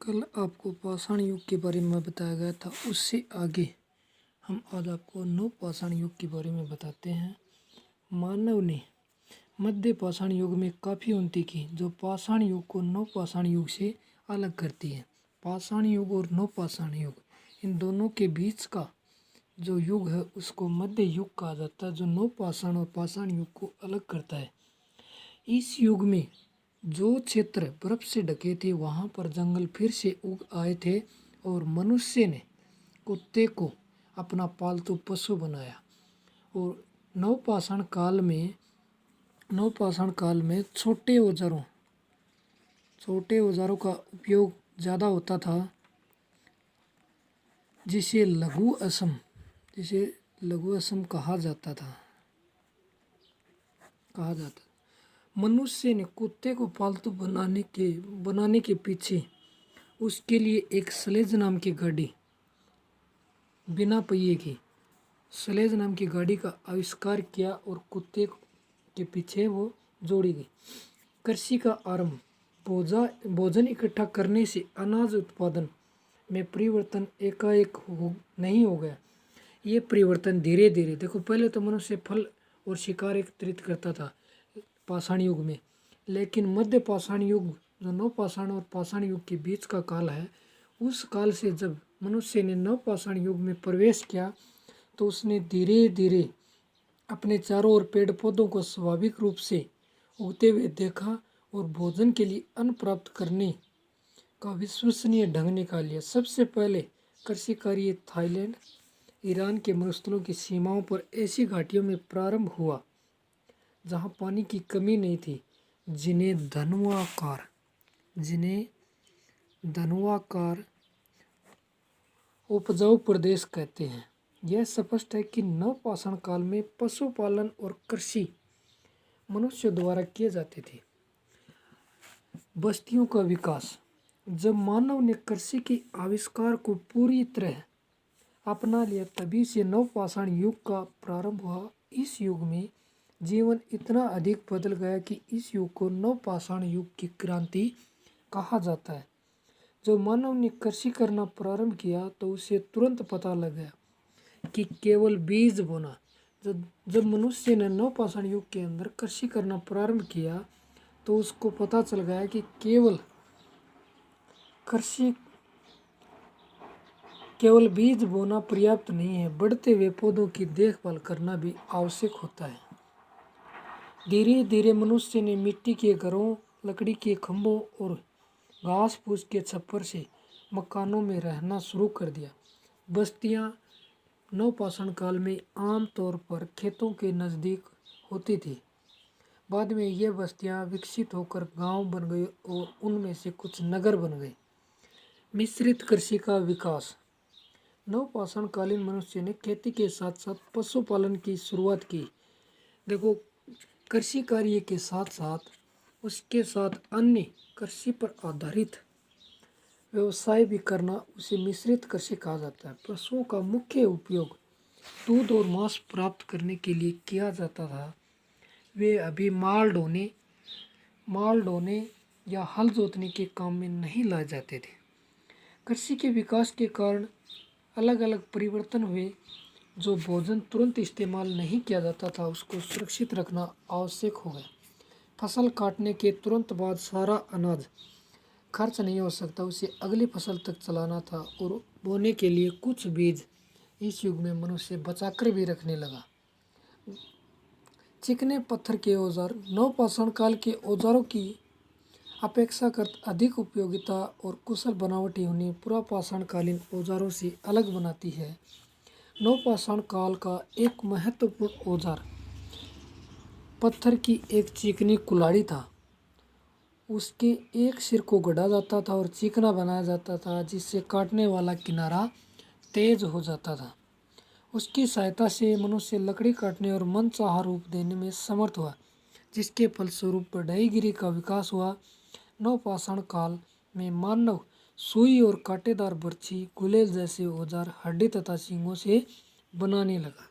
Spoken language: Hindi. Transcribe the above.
कल आपको पाषाण युग के बारे में बताया गया था, उससे आगे हम आज आपको नव पाषाण युग के बारे में बताते हैं। मानव ने मध्य पाषाण युग में काफ़ी उन्नति की, जो पाषाण युग को नव पाषाण युग से अलग करती है। पाषाण युग और नव पाषाण युग, इन दोनों के बीच का जो युग है उसको मध्य युग कहा जाता है, जो नव पाषाण और पाषाण युग को अलग करता है। इस युग में जो क्षेत्र बर्फ से ढके थे वहाँ पर जंगल फिर से उग आए थे और मनुष्य ने कुत्ते को अपना पालतू पशु बनाया। और नवपाषाण काल में छोटे औजारों का उपयोग ज़्यादा होता था, जिसे लघु असम कहा जाता। मनुष्य ने कुत्ते को पालतू बनाने के पीछे उसके लिए एक स्लेज नाम की गाड़ी, बिना पहिए की स्लेज नाम की गाड़ी का आविष्कार किया और कुत्ते के पीछे वो जोड़ी गई। कृषि का आरंभ, भोजन इकट्ठा करने से अनाज उत्पादन में परिवर्तन एकाएक नहीं हो गया। ये परिवर्तन धीरे धीरे, देखो पहले तो मनुष्य फल और शिकार एकत्रित करता था पाषाण युग में, लेकिन मध्य पाषाण युग जो नव पाषाण और पाषाण युग के बीच का काल है, उस काल से जब मनुष्य ने नव पाषाण युग में प्रवेश किया तो उसने धीरे धीरे अपने चारों ओर पेड़ पौधों को स्वाभाविक रूप से उगते हुए देखा और भोजन के लिए अन्न प्राप्त करने का विश्वसनीय ढंग निकाल लिया। सबसे पहले कृषि कार्य थाईलैंड, ईरान के मरुस्थलों की सीमाओं पर ऐसी घाटियों में प्रारंभ हुआ जहां पानी की कमी नहीं थी, जिन्हें धनुवाकार उपजाऊ प्रदेश कहते हैं। यह स्पष्ट है कि नवपाषाण काल में पशुपालन और कृषि मनुष्य द्वारा किए जाते थे। बस्तियों का विकास, जब मानव ने कृषि के आविष्कार को पूरी तरह अपना लिया तभी से नवपाषाण युग का प्रारंभ हुआ। इस युग में जीवन इतना अधिक बदल गया कि इस युग को नवपाषाण युग की क्रांति कहा जाता है। जब मानव ने कृषि करना प्रारंभ किया तो उसे तुरंत पता लग गया कि केवल बीज बोना, जब मनुष्य ने नवपाषाण युग के अंदर कृषि करना प्रारंभ किया तो उसको पता चल गया कि केवल बीज बोना पर्याप्त नहीं है, बढ़ते हुए पौधों की देखभाल करना भी आवश्यक होता है। धीरे धीरे मनुष्य ने मिट्टी के घरों, लकड़ी के खंभों और घास फूस के छप्पर से मकानों में रहना शुरू कर दिया। बस्तियां नवपाषाण काल में आम तौर पर खेतों के नज़दीक होती थी। बाद में ये बस्तियां विकसित होकर गांव बन गई और उनमें से कुछ नगर बन गए। मिश्रित कृषि का विकास, नवपाषाण कालीन मनुष्य ने खेती के साथ साथ पशुपालन की शुरुआत की। देखो, कृषि कार्य के साथ साथ उसके साथ अन्य कृषि पर आधारित व्यवसाय भी करना उसे मिश्रित कृषि कहा जाता है। पशुओं का मुख्य उपयोग दूध और मांस प्राप्त करने के लिए किया जाता था। वे अभी माल ढोने या हल जोतने के काम में नहीं लाए जाते थे। कृषि के विकास के कारण अलग अलग परिवर्तन हुए। जो भोजन तुरंत इस्तेमाल नहीं किया जाता था उसको सुरक्षित रखना आवश्यक हो गया। फसल काटने के तुरंत बाद सारा अनाज खर्च नहीं हो सकता, उसे अगली फसल तक चलाना था और बोने के लिए कुछ बीज इस युग में मनुष्य बचाकर भी रखने लगा। चिकने पत्थर के औजार, नवपाषाण काल के औजारों की अपेक्षाकृत अधिक उपयोगिता और कुशल बनावटी उन्हें पुरापाषाण कालीन औजारों से अलग बनाती है। नवपाषाण काल का एक महत्वपूर्ण औजार पत्थर की एक चिकनी कुल्हाड़ी था। उसके एक सिर को गढ़ा जाता था और चिकना बनाया जाता था, जिससे काटने वाला किनारा तेज हो जाता था। उसकी सहायता से मनुष्य लकड़ी काटने और मनचाहा रूप देने में समर्थ हुआ, जिसके फलस्वरूप बढ़ईगिरी का विकास हुआ। नवपाषाण काल में मानव सुई और कांटेदार बर्छी, गुलेल जैसे औजार हड्डी तथा सींगों से बनाने लगा।